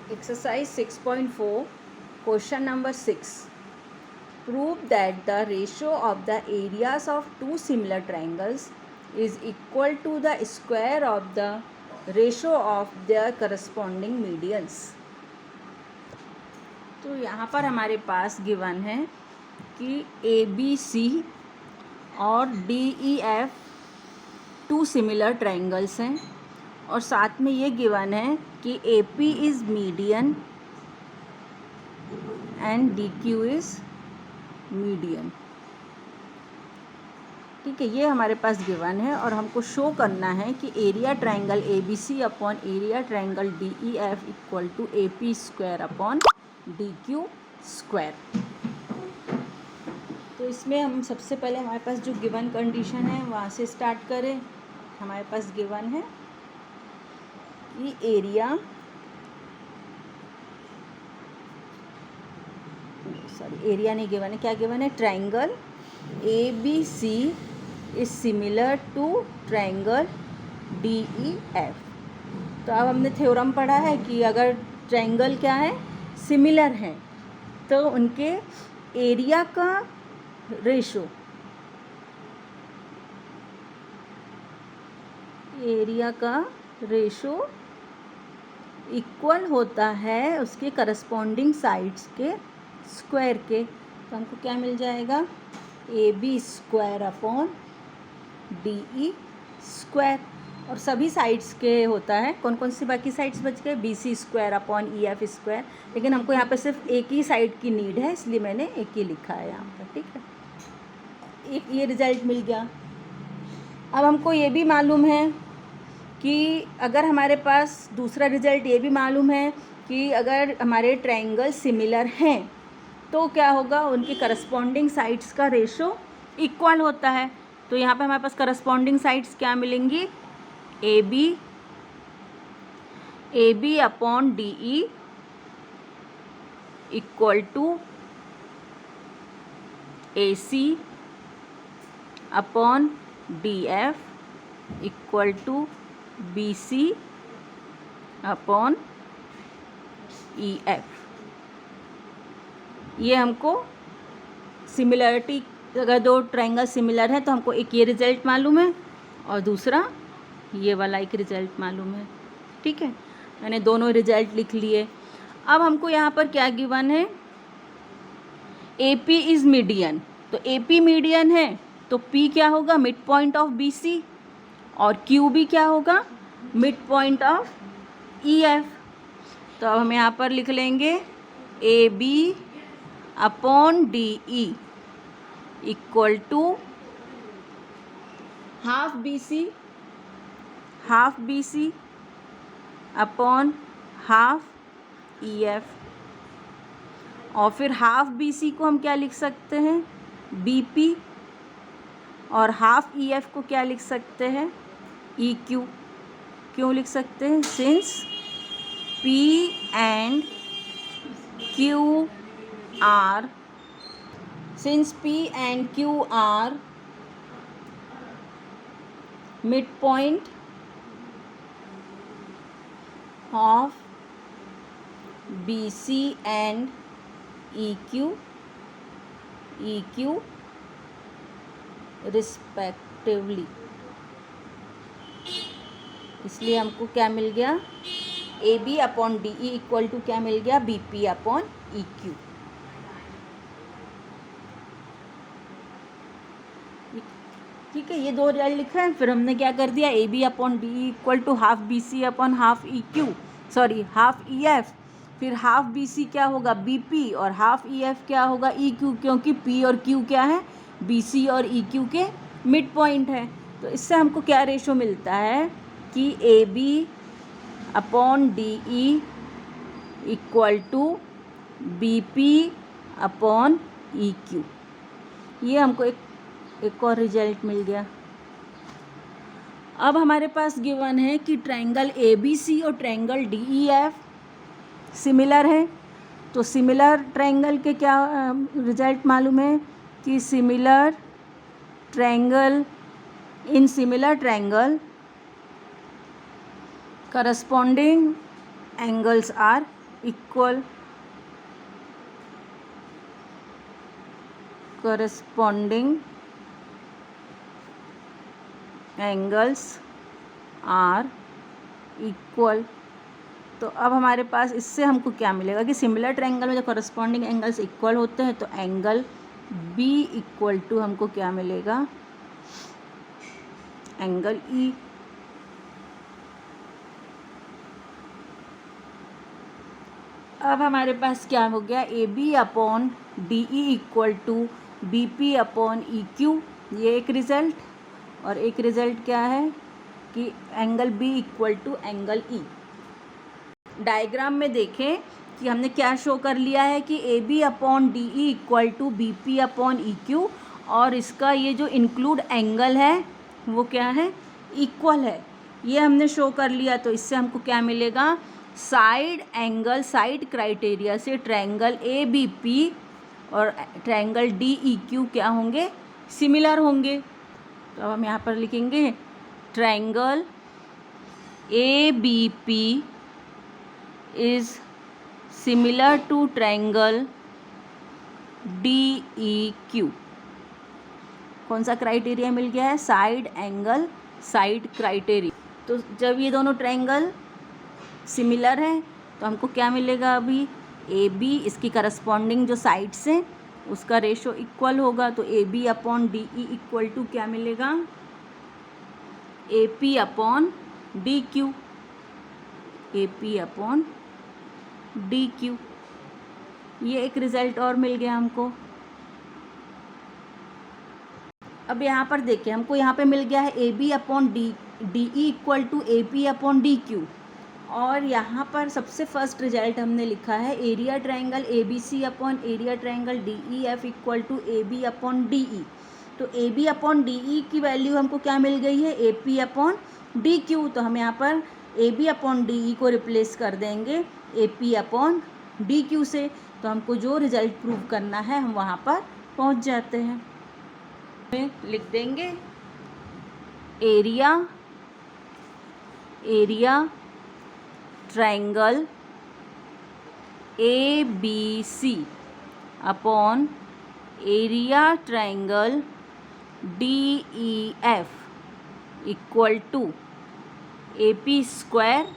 Exercise 6.4, question number 6. Prove that the ratio of the areas of two similar triangles is equal to the square of the ratio of their corresponding medians. तो यहाँ पर हमारे पास given है कि ABC और DEF to similar triangles हैं और साथ में ये गिवन है कि AP is median and DQ is median. ठीक है, ये हमारे पास गिवन है और हमको शो करना है कि area triangle ABC upon area triangle DEF equal to AP square upon DQ square. तो इसमें हम सबसे पहले हमारे पास जो गिवन कंडीशन है वहाँ से स्टार्ट करें. हमारे पास गिवन है कि एरिया नहीं गिवन है, क्या गिवन है? Triangle ABC is similar to triangle DEF. तो अब हमने थ्योरम पढ़ा है कि अगर ट्रायंगल क्या है, सिमिलर है, तो उनके एरिया का रेशो इक्वल होता है उसके करस्पॉन्डिंग साइड्स के स्क्वायर के. तो हमको क्या मिल जाएगा? AB square upon DE square. और सभी साइड्स के होता है. कौन कौन सी बाकी साइड्स बच गए? BC square upon EF square. लेकिन हमको यहाँ पे सिर्फ एक ही साइड की नीड है, इसलिए मैंने एक ही लिखा है यहाँ पर. ठीक है, एक ये रिजल्ट मिल गया. अब हमको ये भी मालूम है कि अगर हमारे पास दूसरा रिजल्ट ये भी मालूम है कि अगर हमारे ट्रायंगल सिमिलर हैं तो क्या होगा, उनके करस्पॉन्डिंग साइड्स का रेशो इक्वल होता है. तो यहाँ पे हमारे पास करस्पॉन्डिंग साइड्स क्या मिलेंगी? AB upon DE equal to AC upon DF equal to BC upon EF. ये हमको सिमिलरिटी, अगर दो ट्रायंगल सिमिलर है तो हमको एक ये रिजल्ट मालूम है और दूसरा ये वाला एक रिजल्ट मालूम है. ठीक है, मैंने दोनों रिजल्ट लिख लिए. अब हमको यहाँ पर क्या गिवन है? AP is median. तो AP मीडियन है तो P क्या होगा? Mid point of BC. और Q भी क्या होगा? Mid point of EF. तो अब हम यहाँ पर लिख लेंगे AB upon DE equal to half BC upon half EF. और फिर हाफ BC को हम क्या लिख सकते हैं? BP. और हाफ EF को क्या लिख सकते हैं? EQ. क्यों लिख सकते हैं? Since P and Q are mid point of BC and EQ respectively. इसलिए हमको क्या मिल गया? AB upon DE equal to क्या मिल गया? BP upon EQ. ठीक है, ये दो रिजल्ट लिखा है. फिर हमने क्या कर दिया? AB upon DE equal to half BC upon half half EF. फिर हाफ BC क्या होगा? BP. और हाफ EF क्या होगा? EQ. क्योंकि P और Q क्या है? BC और EQ के मिड पॉइंट है. तो इससे हमको क्या रेशो मिलता है कि AB upon DE equal to BP upon EQ. ये हमको एक और रिजल्ट मिल गया. अब हमारे पास गिवन है कि ट्रायंगल ABC और ट्रायंगल DEF सिमिलर है. तो सिमिलर ट्रायंगल के क्या रिजल्ट मालूम है कि similar triangle corresponding angles are equal corresponding angles are equal. तो अब हमारे पास इससे हमको क्या मिलेगा कि सिमिलर ट्रायंगल में जो करस्पॉन्डिंग एंगल्स इक्वल होते हैं तो एंगल बी इक्वल टू हमको क्या मिलेगा, एंगल ई। अब हमारे पास क्या हो गया, A B upon D E equal to B P upon E Q, ये एक रिज़ल्ट। और एक रिज़ल्ट क्या है कि angle B equal to angle E. Diagram में देखें कि हमने क्या शो कर लिया है कि A B upon D E equal to B P upon E Q, और इसका ये जो इंक्लूड एंगल है वो क्या है, इक्वल है। ये हमने शो कर लिया। तो इससे हमको क्या मिलेगा, साइड एंगल, साइड क्राइटेरिया से ट्रायंगल ए बी पी और ट्रायंगल डी ई क्यू क्या होंगे, सिमिलर होंगे। तो अब हम यहाँ पर लिखेंगे triangle A B P is similar to triangle D E Q. कौन सा क्राइटेरिया मिल गया है, साइड एंगल साइड क्राइटेरिया। तो जब ये दोनों ट्रायंगल सिमिलर है तो हमको क्या मिलेगा, अभी ए बी इसकी करस्पॉन्डिंग जो साइड्स हैं उसका रेशो इक्वल होगा। तो A B upon D E equal to क्या मिलेगा, A P upon D Q, A P upon D Q. ये एक रिज़ल्ट और मिल गया हमको। अब यहाँ पर देखिए हमको यहाँ पे मिल गया है A B upon D E equal to A P upon D Q. और यहाँ पर सबसे फर्स्ट रिजल्ट हमने लिखा है area triangle A B C upon area triangle D E F equal to A B upon D E. तो A B upon D E की value हमको क्या मिल गई है, A P upon D Q. तो हम यहाँ पर ए बी अपॉन डी ई को रिप्लेस कर देंगे ए पी अपॉन डी क्यू से। तो हमको जो रिज़ल्ट प्रूव करना है हम वहाँ पर पहुँच जाते हैं। लिख देंगे area triangle A B C upon area triangle D E F equal to A P square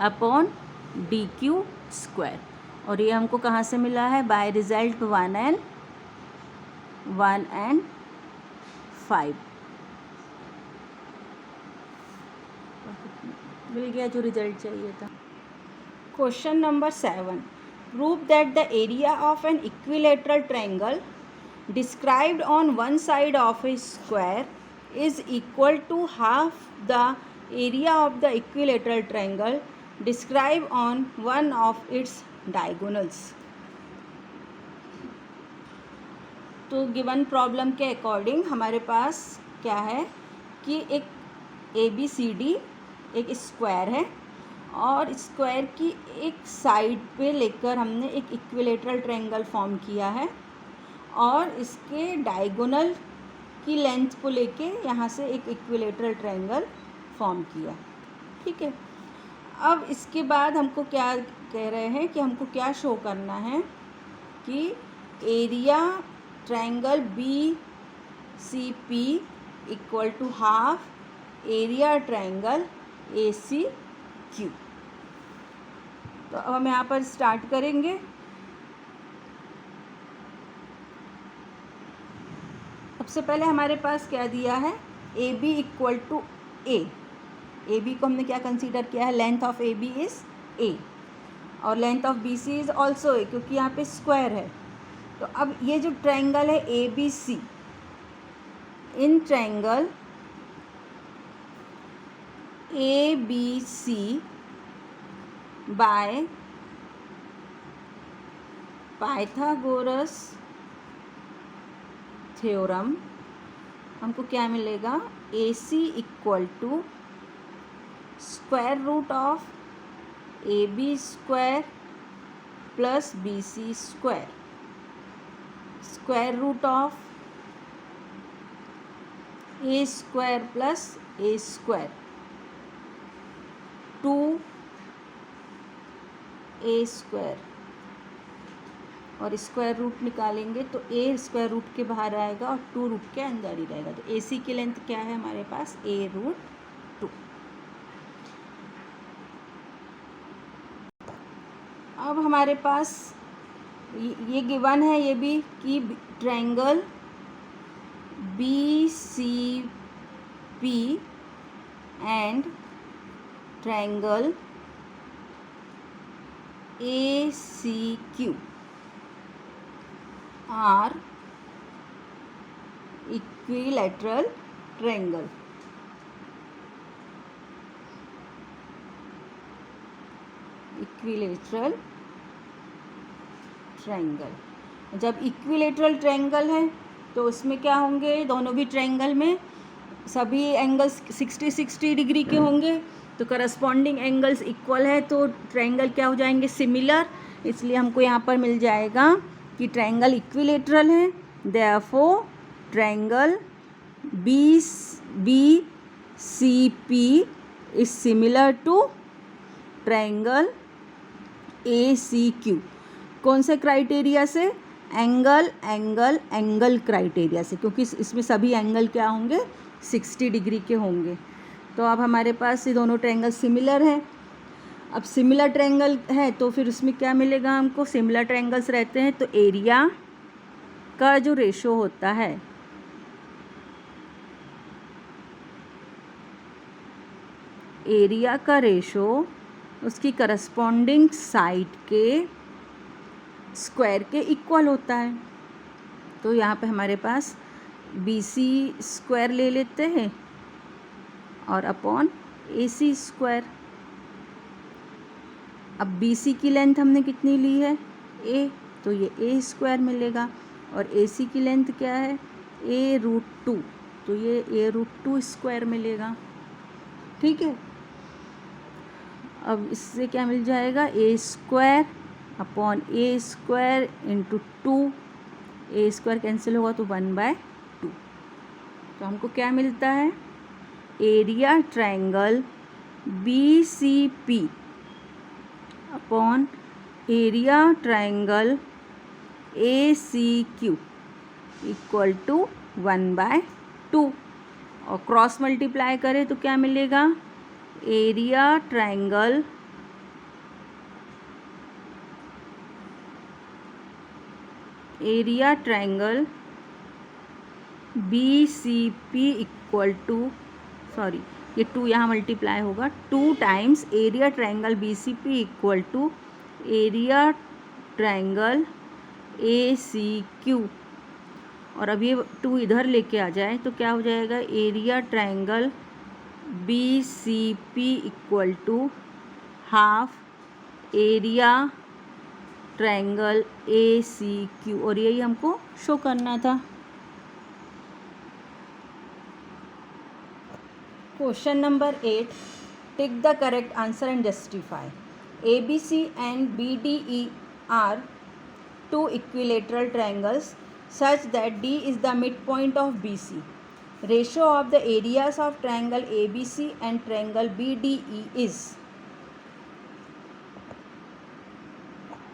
upon D Q square. और ये हमको कहाँ से मिला है, बाय रिजल्ट 1 and 5 मिल गया जो रिजल्ट चाहिए था। Question number 7, prove that the area of an equilateral triangle described on one side of A square is equal to half the area of the equilateral triangle describe on one of its diagonals. तो given problem के according हमारे पास क्या है कि एक A B C D एक square है और स्क्वायर की एक साइड पे लेकर हमने एक इक्विलेटरल ट्रायंगल फॉर्म किया है और इसके डायगोनल की लेंथ को लेके यहाँ से एक इक्विलेटरल ट्रायंगल फॉर्म किया। ठीक है, अब इसके बाद हमको क्या कह रहे हैं कि हमको क्या शो करना है कि area triangle B C P equal to half area triangle A C Q. तो अब हम यहाँ पर स्टार्ट करेंगे। सबसे पहले हमारे पास क्या दिया है, A B equal to A B को हमने क्या कंसीडर किया है, length of A B is A और length of B C is also A, क्योंकि यहाँ पे स्क्वायर है। तो अब ये जो ट्रायंगल है A B C, in triangle A B C by Pythagoras theorem हमको क्या मिलेगा, A C equal to square root of A B square plus B C square, square root of A square plus A square, 2 A square, और square root निकालेंगे तो ए square root के बाहर आएगा और 2 रूट के अंदर ही रहेगा। तो ए सी की लेंथ क्या है हमारे पास, a√2। अब हमारे पास ये गिवन है ये भी कि triangle BCP and triangle ACQ are equilateral triangle. Equilateral triangle, जब इक्विलैटरल ट्रायंगल है तो उसमें क्या होंगे, दोनों भी ट्रायंगल में सभी एंगल्स 60-60 डिग्री के होंगे, तो करस्पॉन्डिंग एंगल्स इक्वल है तो ट्रायंगल क्या हो जाएंगे, सिमिलर। इसलिए हमको यहाँ पर मिल जाएगा कि ट्रायंगल इक्विलैटरल है, therefore triangle BCP is similar to triangle ACQ। कौन से क्राइटेरिया से, एंगल एंगल एंगल क्राइटेरिया से, क्योंकि इसमें सभी एंगल क्या होंगे, 60 डिग्री के होंगे। तो अब हमारे पास ये दोनों ट्रायंगल सिमिलर हैं। अब सिमिलर ट्रायंगल है तो फिर उसमें क्या मिलेगा हमको, सिमिलर ट्रायंगल्स रहते हैं तो एरिया का जो रेशो होता है, एरिया का रेशो उसकी करस्पॉन्डिंग साइड के स्क्वायर के इक्वल होता है। तो यहाँ पे हमारे पास BC स्क्वायर ले लेते हैं और अपॉन AC स्क्वायर। अब BC की लेंथ हमने कितनी ली है, A, तो ये A स्क्वायर मिलेगा, और AC की लेंथ क्या है, a√2, तो ये a√2 स्क्वायर मिलेगा। ठीक है, अब इससे क्या मिल जाएगा, A square upon A square into 2, A square cancel होगा तो 1/2। तो हमको क्या मिलता है, area triangle BCP upon area triangle ACQ equal to 1/2, और क्रॉस मल्टीप्लाई करें तो क्या मिलेगा, area triangle BCP equal to, sorry ये 2 यहाँ मल्टीप्लाई होगा, 2 times area triangle BCP equal to area triangle ACQ, और अब ये 2 इधर लेके आ जाए तो क्या हो जाएगा, area triangle BCP equal to half area triangle ACQ, और यही हमको शो करना था। Question number 8, tick the correct answer and justify. ABC and BDE are 2 equilateral triangles such that D is the midpoint of BC. Ratio of the areas of triangle ABC and triangle BDE is।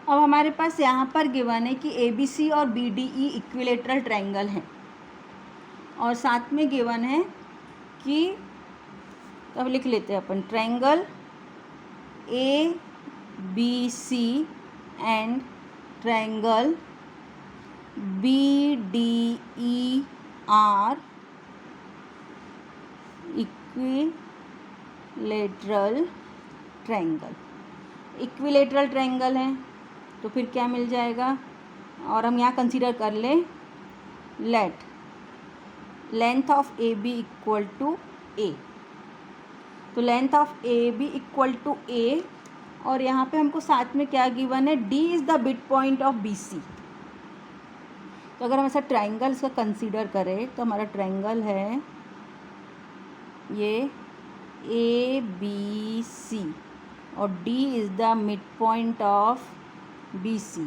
अब हमारे पास यहाँ पर given है कि ABC और BDE equilateral triangle हैं, और साथ में गिवन है कि, अब लिख लेते हैं अपन, triangle ABC and triangle BDE are equilateral triangle. Equilateral triangle है तो फिर क्या मिल जाएगा, और हम यहाँ कंसीडर कर लें, let length of AB equal to A, तो length of AB equal to A, और यहाँ पे हमको साथ में क्या गिवन है, D is the mid point of BC। तो अगर हम ऐसा ट्रायंगल इसका कंसीडर करें तो हमारा ट्रायंगल है ये ABC, और D is the mid point of BC,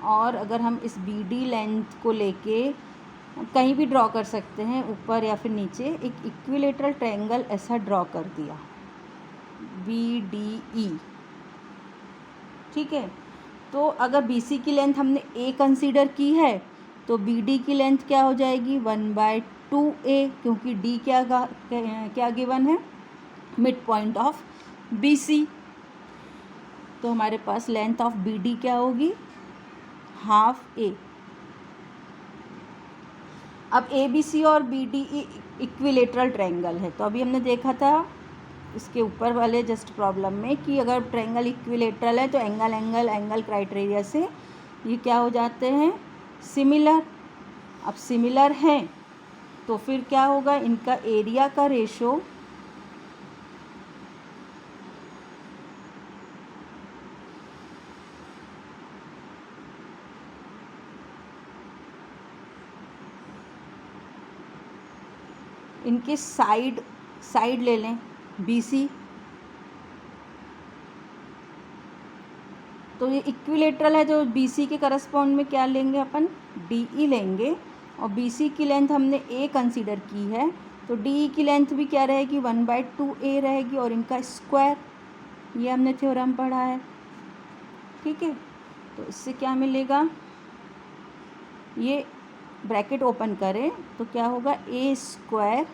और अगर हम इस BD लेंथ को लेके कहीं भी ड्रॉ कर सकते हैं, ऊपर या फिर नीचे, एक इक्विलेटरल ट्रायंगल ऐसा ड्रॉ कर दिया BDE, ठीक है। तो अगर बी सी की लेंथ हमने ए कंसीडर की है तो बी डी की लेंथ क्या हो जाएगी 1/2a, क्योंकि डी क्या गिवन है, mid point of B C. तो हमारे पास लेंथ ऑफ बी डी क्या होगी, हाफ ए। अब ए बी सी और बी डी इक्विलेटरल ट्रायंगल है, तो अभी हमने देखा था इसके ऊपर वाले जस्ट प्रॉब्लम में कि अगर ट्रायंगल इक्विलेटरल है तो एंगल क्राइटेरिया से ये क्या हो जाते हैं, सिमिलर। अब सिमिलर हैं तो फिर क्या होगा, इनका एरिया का रेशो इनके साइड ले लें बी सी, तो ये इक्विलेटरल है, जो बी सी के करस्पॉन्ड में क्या लेंगे अपन, डी ई लेंगे। और बी सी की लेंथ हमने ए कंसीडर की है, तो डी ई की लेंथ भी क्या रहेगी 1/2a रहेगी, और इनका स्क्वायर, ये हमने थ्योरम पढ़ा है। ठीक है, तो इससे क्या मिलेगा, ये ब्रैकेट ओपन करें तो क्या होगा, ए स्क्वायर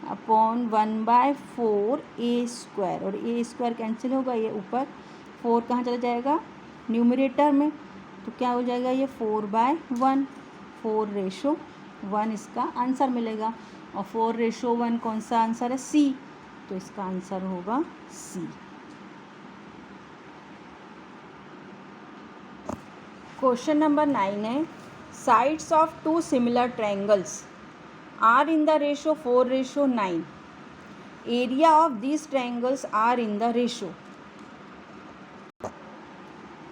अपॉन 1/4a स्क्वायर, और ए स्क्वायर कैंसिल होगा, ये ऊपर 4 कहाँ चला जाएगा, न्यूमरेटर में, तो क्या हो जाएगा, ये 4/1, 4:1 इसका आंसर मिलेगा। और 4:1 कौन सा आंसर है, सी, तो इसका आंसर होगा सी। क्वेश्चन नंबर 9 है, sides of two similar triangles are in the ratio 4:9, area of these triangles are in the ratio.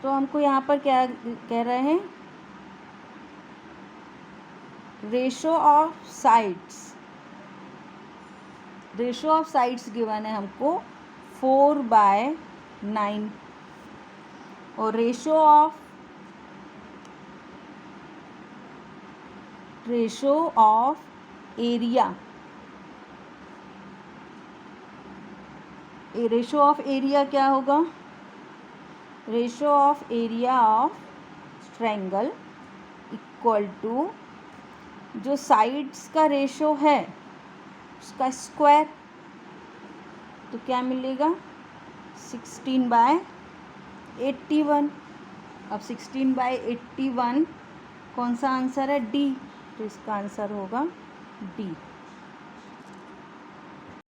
तो हमको यहाँ पर क्या कह रहे हैं, रेशो ऑफ साइड्स गिवन है हमको 4/9, और ratio of area, ratio of area क्या होगा, ratio of area of triangle equal to जो साइड्स का रेशो है उसका स्क्वायर, तो क्या मिलेगा 16/81। अब 16/81 कौन सा आंसर है, डी, तो इसका आंसर होगा डी।